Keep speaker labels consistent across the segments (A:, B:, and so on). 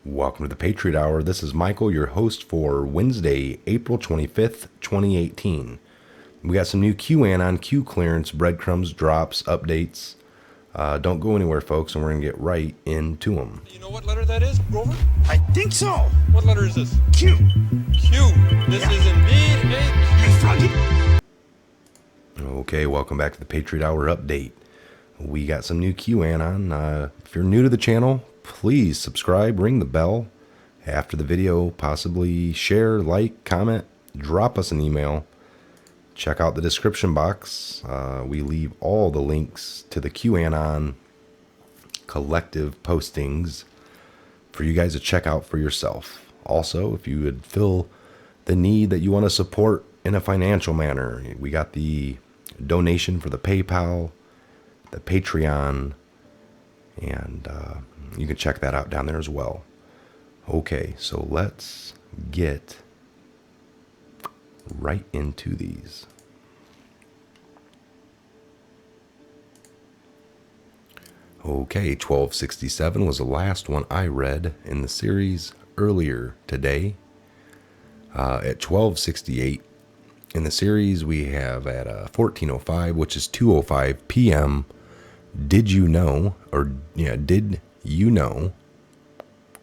A: Welcome to the Patriot Hour. This is Michael, your host for Wednesday, April 25th, 2018. We got some new QAnon, Q clearance, breadcrumbs, drops, updates. Don't go anywhere, folks, and we're going to get right into them.
B: You know what letter that is, Grover?
C: I think so.
B: What letter is this?
C: Q.
B: Q. This is indeed a
C: Hey, Froggy.
A: Okay, welcome back to the Patriot Hour update. We got some new QAnon. If you're new to the channel, please subscribe, ring the bell. After the video, possibly share, like, comment, drop us an email. Check out the description box. We leave all the links to the QAnon collective postings for you guys to check out for yourself. Also, if you would feel the need that you want to support in a financial manner, we got the donation for the PayPal, the Patreon, and you can check that out down there as well. Okay, so let's get right into these. Okay, 1267 was the last one I read in the series earlier today. At 1268 in the series, we have at 1405, which is 2:05 p.m. Did you know,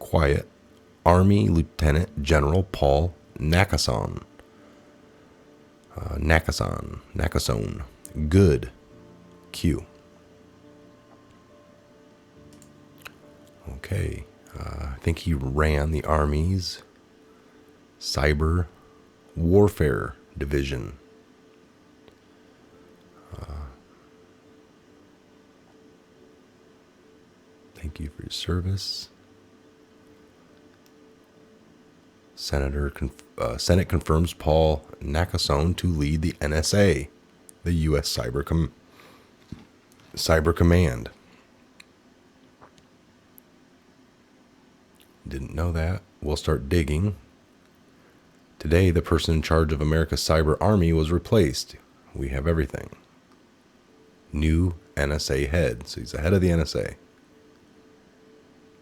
A: quiet, Army Lieutenant General Paul Nakasone. Nakasone. Good. Q. Okay. I think he ran the Army's Cyber Warfare Division. Thank you for your service. Senate confirms Paul Nakasone to lead the NSA, the U.S. Cyber Command. Didn't know that. We'll start digging. Today, the person in charge of America's cyber army was replaced. We have everything. New NSA head. So he's the head of the NSA.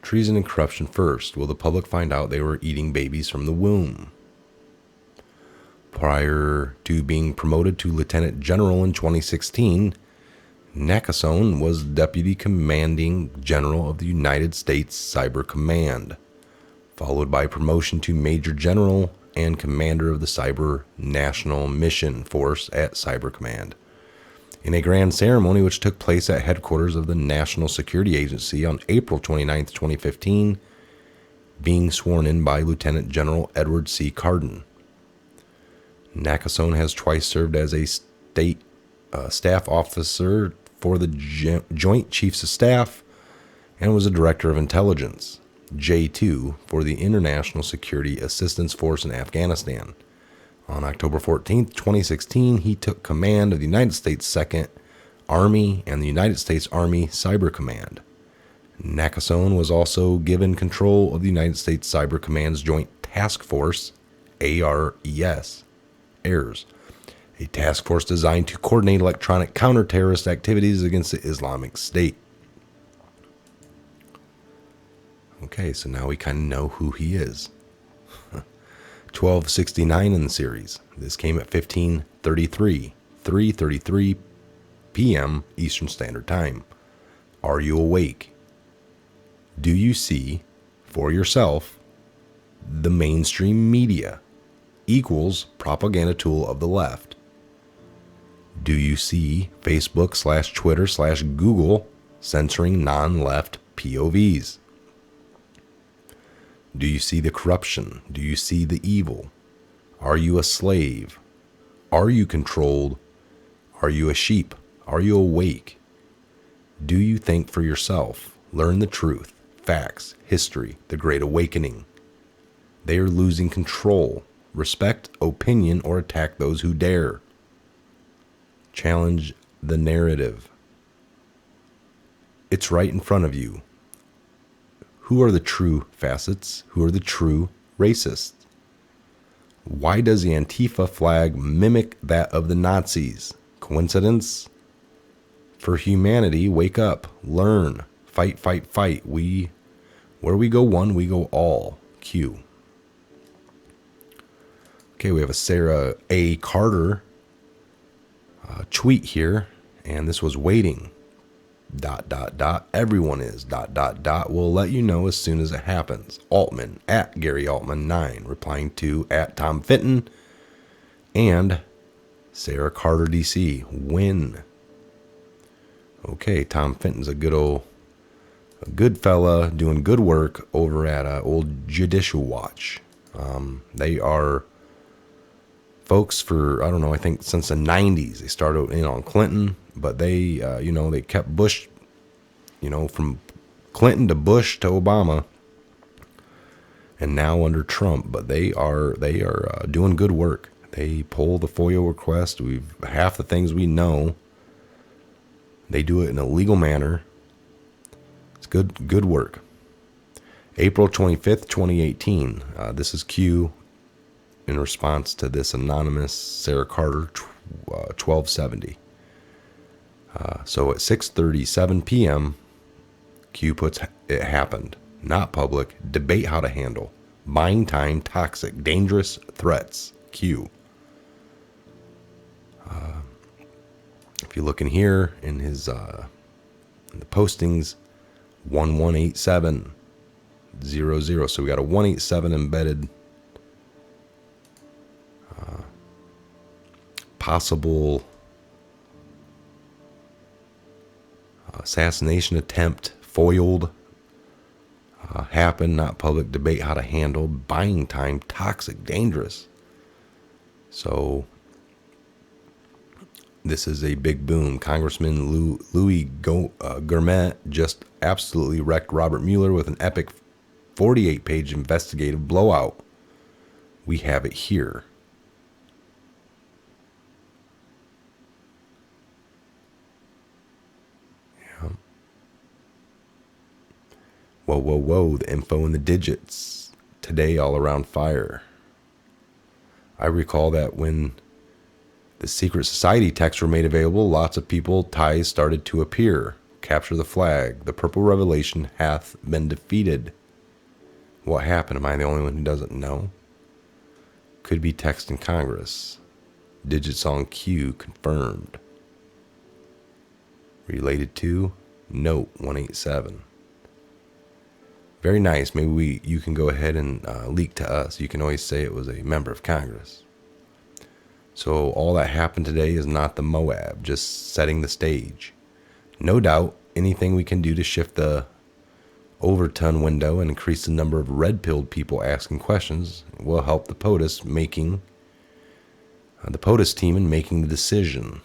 A: Treason and corruption first. Will the public find out they were eating babies from the womb? Prior to being promoted to Lieutenant General in 2016, Nakasone was Deputy Commanding General of the United States Cyber Command, followed by promotion to Major General and Commander of the Cyber National Mission Force at Cyber Command. In a grand ceremony which took place at headquarters of the National Security Agency on April 29, 2015, being sworn in by Lieutenant General Edward C. Carden. Nakasone has twice served as a state staff officer for the Joint Chiefs of Staff and was a Director of Intelligence, J2, for the International Security Assistance Force in Afghanistan. On October 14, 2016, he took command of the United States 2nd Army and the United States Army Cyber Command. Nakasone was also given control of the United States Cyber Command's Joint Task Force, ARES, a task force designed to coordinate electronic counter-terrorist activities against the Islamic State. Okay, so now we kind of know who he is. 1269 in the series. This came at 3:33 p.m. Eastern Standard Time. Are you awake? Do you see for yourself the mainstream media equals propaganda tool of the left? Do you see Facebook/Twitter/Google censoring non-left POVs? Do you see the corruption? Do you see the evil? Are you a slave? Are you controlled? Are you a sheep? Are you awake? Do you think for yourself? Learn the truth, facts, history, the Great Awakening. They are losing control. Respect opinion or attack those who dare. Challenge the narrative. It's right in front of you. Who are the true facets? Who are the true racists? Why does the Antifa flag mimic that of the Nazis? Coincidence? For humanity, wake up, learn, fight, fight, fight. We Where we go one, we go all. Q. Okay, we have a Sarah A. Carter tweet here, and this was waiting. ... Everyone is ... We'll let you know as soon as it happens. Altman at Gary Altman 9, replying to at Tom Fenton and Sarah Carter DC. Win. Okay, Tom Fenton's a good fella doing good work over at old Judicial Watch. They are folks for, I don't know, I think since the 90s. They started in on Clinton, but they, they kept Bush, from Clinton to Bush to Obama, and now under Trump. But they are doing good work. They pull the FOIA request. Half the things we know, they do it in a legal manner. It's good work. April 25th, 2018. This is Q in response to this anonymous Sarah Carter 1270. So at 6:37 p.m., Q puts, it happened. Not public. Debate how to handle. Buying time. Toxic. Dangerous. Threats. Q. If you look in here in his in the postings, 118700. So we got a 187 embedded. Possible assassination attempt foiled. Happened, not public. Debate how to handle. Buying time. Toxic. Dangerous. So this is a big boom. Congressman Louis Gourmet just absolutely wrecked Robert Mueller with an epic 48-page investigative blowout. We have it here. Whoa, the info and the digits. Today all around fire. I recall that when the secret society texts were made available, lots of people ties started to appear. Capture the flag. The purple revelation hath been defeated. What happened? Am I the only one who doesn't know? Could be text in Congress. Digits on Q confirmed. Related to note 187. Very nice. Maybe you can go ahead and leak to us. You can always say it was a member of Congress. So all that happened today is not the Moab, just setting the stage. No doubt anything we can do to shift the overton window and increase the number of red-pilled people asking questions will help the POTUS team in making the decision.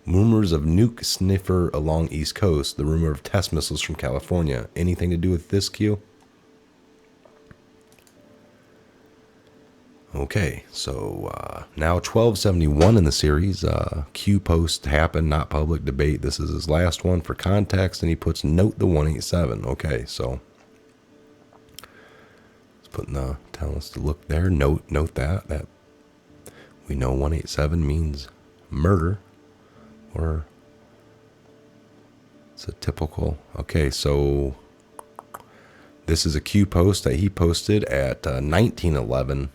A: Rumors of nuke sniffer along East Coast. The rumor of test missiles from California. Anything to do with this, Q? Okay, so now 1271 in the series. Q post happened, not public. Debate. This is his last one for context, and he puts note the 187. Okay, so it's telling us to look there. Note that we know 187 means murder. Or it's a typical. Okay, so this is a Q post that he posted at 1911,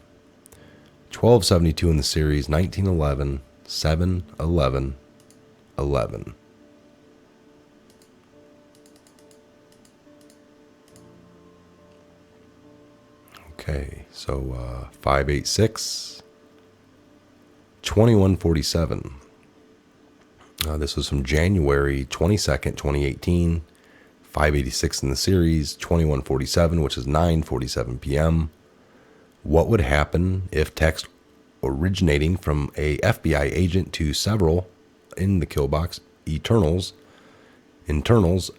A: 1272 in the series, 1911, 7/11, 11. Okay, so 586, 2147. This was from January 22nd, 2018, 586 in the series, 2147, which is 9:47 p.m. What would happen if text originating from a FBI agent to several in the kill box internals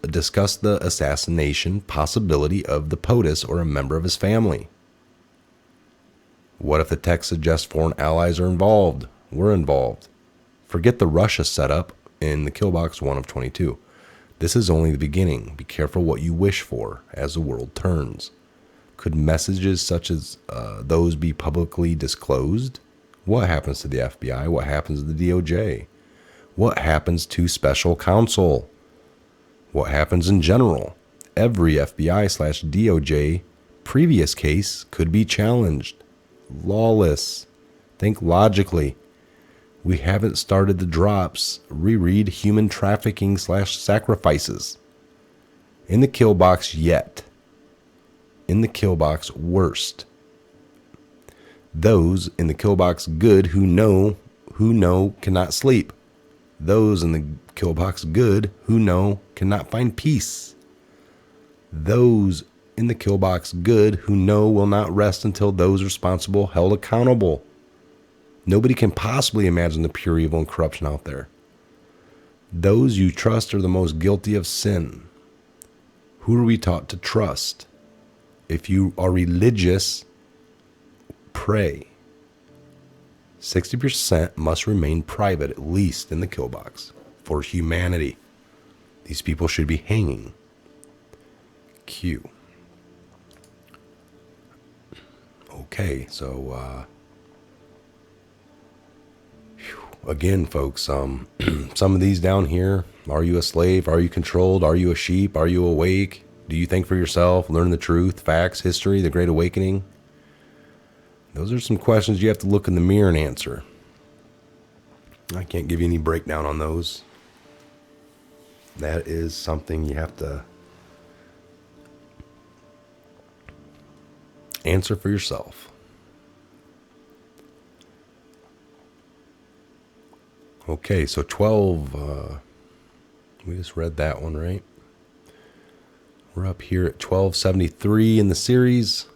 A: discuss the assassination possibility of the POTUS or a member of his family? What if the text suggests foreign allies are involved? We're involved. Forget the Russia setup in the kill box 1 of 22. This is only the beginning. Be careful what you wish for as the world turns. Could messages such as those be publicly disclosed? What happens to the FBI? What happens to the DOJ? What happens to special counsel? What happens in general? Every FBI/DOJ previous case could be challenged. Lawless. Think logically. We haven't started the drops. Reread human trafficking/sacrifices. In the kill box yet. In the kill box worst. Those in the kill box good who know cannot sleep. Those in the kill box good who know cannot find peace. Those in the kill box good who know will not rest until those responsible held accountable. Nobody can possibly imagine the pure evil and corruption out there. Those you trust are the most guilty of sin. Who are we taught to trust? If you are religious, pray. 60% must remain private, at least in the kill box, for humanity. These people should be hanging. Q. Okay, so again, folks, some of these down here. Are you a slave? Are you controlled? Are you a sheep? Are you awake? Do you think for yourself? Learn the truth, facts, history, the Great Awakening? Those are some questions you have to look in the mirror and answer. I can't give you any breakdown on those. That is something you have to answer for yourself. Okay, so 12, we just read that one, right? We're up here at 1273 in the series.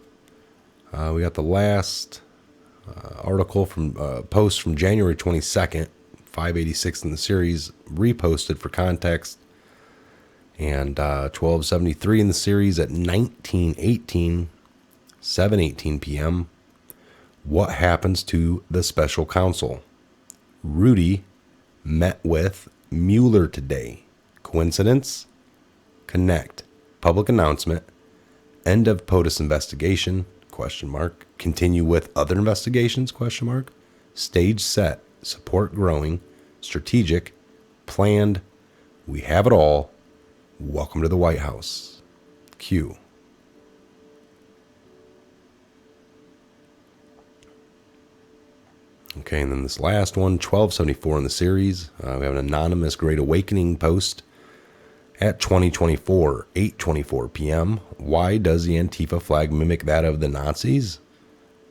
A: We got the last article from post from January 22nd, 586 in the series, reposted for context. And 1273 in the series at 1918, 7:18 p.m. What happens to the special counsel? Rudy met with Mueller today. Coincidence? Connect. Public announcement. End of POTUS investigation? Question mark. Continue with other investigations? Question mark. Stage set. Support growing. Strategic. Planned. We have it all. Welcome to the White House. Q. Okay, and then this last one, 1274 in the series. We have an anonymous Great Awakening post at 2024, 8:24 p.m. Why does the Antifa flag mimic that of the Nazis?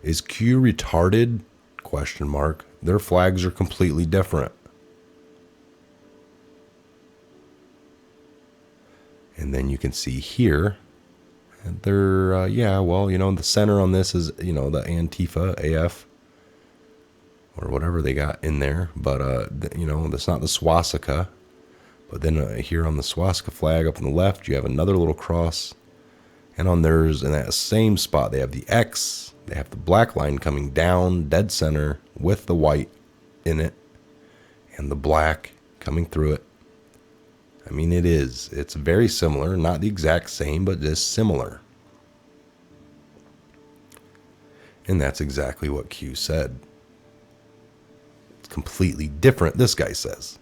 A: Is Q retarded? Question mark. Their flags are completely different. And then you can see here, they're, the center on this is, the Antifa, AF, or whatever they got in there. But, that's not the swastika. But then here on the swastika flag up on the left, you have another little cross. And on theirs, in that same spot, they have the X. They have the black line coming down, dead center, with the white in it. And the black coming through it. I mean, it's very similar, not the exact same, but just similar. And that's exactly what Q said. It's completely different, this guy says.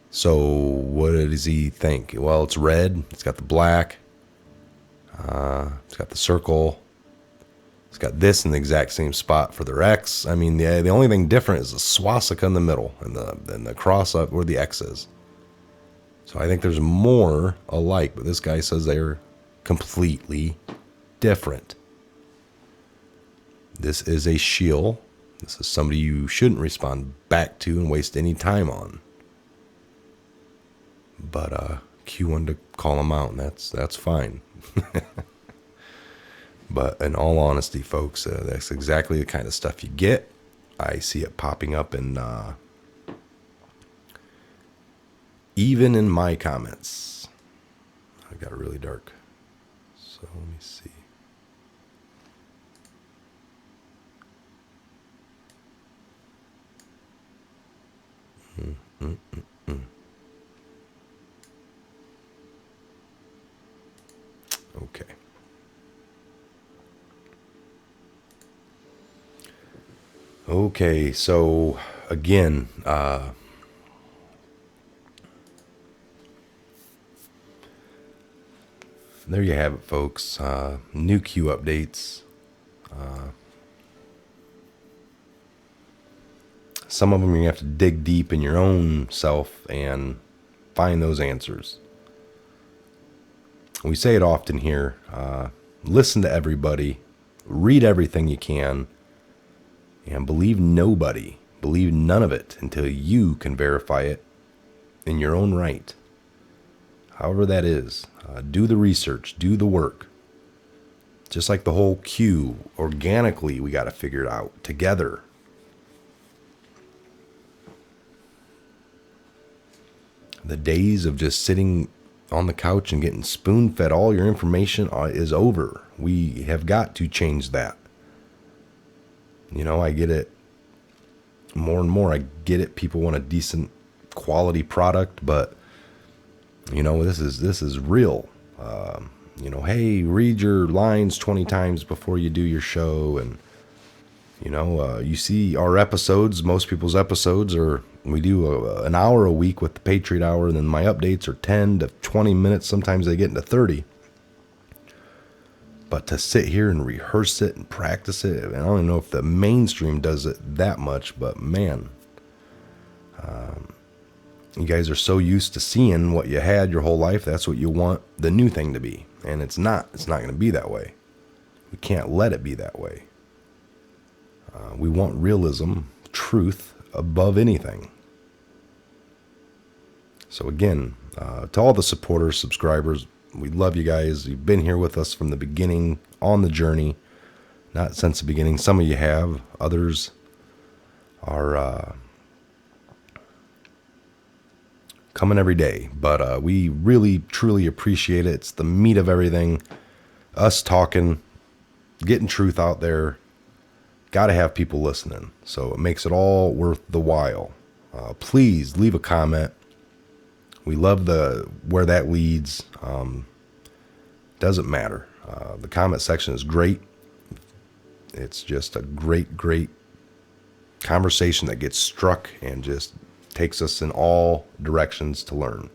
A: So what does he think? Well, it's red, it's got the black, it's got the circle, it's got this in the exact same spot for their X. I mean, the only thing different is the swastika in the middle and the cross up where the X is. So I think there's more alike, but this guy says they're completely different. This is a shield. This is somebody you shouldn't respond back to and waste any time on. But Q wanted to call him out, and that's fine. But in all honesty, folks, that's exactly the kind of stuff you get. I see it popping up in even in my comments. I got really dark. So let me see. Okay. Okay, so again, there you have it, folks. New Q updates. Some of them you have to dig deep in your own self and find those answers. We say it often here. Listen to everybody. Read everything you can. And believe nobody. Believe none of it until you can verify it in your own right. However that is. Do the research. Do the work. Just like the whole Q. Organically, we got to figure it out together. The days of just sitting on the couch and getting spoon-fed all your information is over. We have got to change that. You know, I get it more and more. I get it. People want a decent quality product, but you know, this is real. You know, hey, read your lines 20 times before you do your show, and you know, you see our episodes. Most people's episodes are, we do an hour a week with the Patriot Hour, and then my updates are 10 to 20 minutes. Sometimes they get into 30. But to sit here and rehearse it and practice it, and I don't even know if the mainstream does it that much, but man, you guys are so used to seeing what you had your whole life. That's what you want the new thing to be. And it's not. It's not going to be that way. We can't let it be that way. We want realism, truth, above anything. So again, to all the supporters, subscribers, we love you guys. You've been here with us from the beginning, on the journey. Not since the beginning. Some of you have. Others are coming every day. But we really, truly appreciate it. It's the meat of everything. Us talking, getting truth out there. Got to have people listening. So it makes it all worth the while. Please leave a comment. We love where that leads. Doesn't matter. The comment section is great. It's just a great, great conversation that gets struck and just takes us in all directions to learn.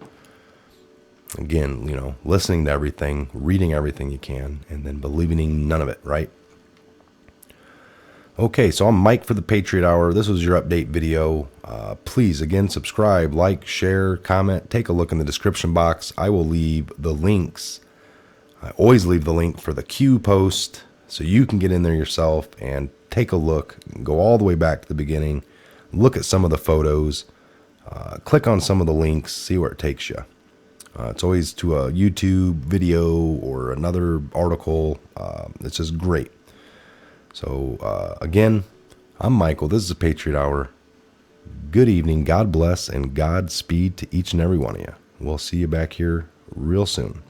A: Again, you know, listening to everything, reading everything you can, and then believing none of it, right? Okay, so I'm Mike for the Patriot Hour. This was your update video. Please, again, subscribe, like, share, comment. Take a look in the description box. I will leave the links. I always leave the link for the Q post so you can get in there yourself and take a look. Go all the way back to the beginning. Look at some of the photos. Click on some of the links. See where it takes you. It's always to a YouTube video or another article. It's just great. So, again, I'm Michael. This is the Patriot Hour. Good evening. God bless and Godspeed to each and every one of you. We'll see you back here real soon.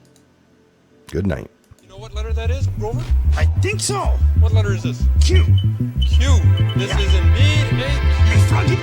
A: Good night.
B: You know what letter that is, Grover?
C: I think so.
B: What letter is this?
C: Q.
B: Q. This is indeed a Q.
C: Hey, Froggy.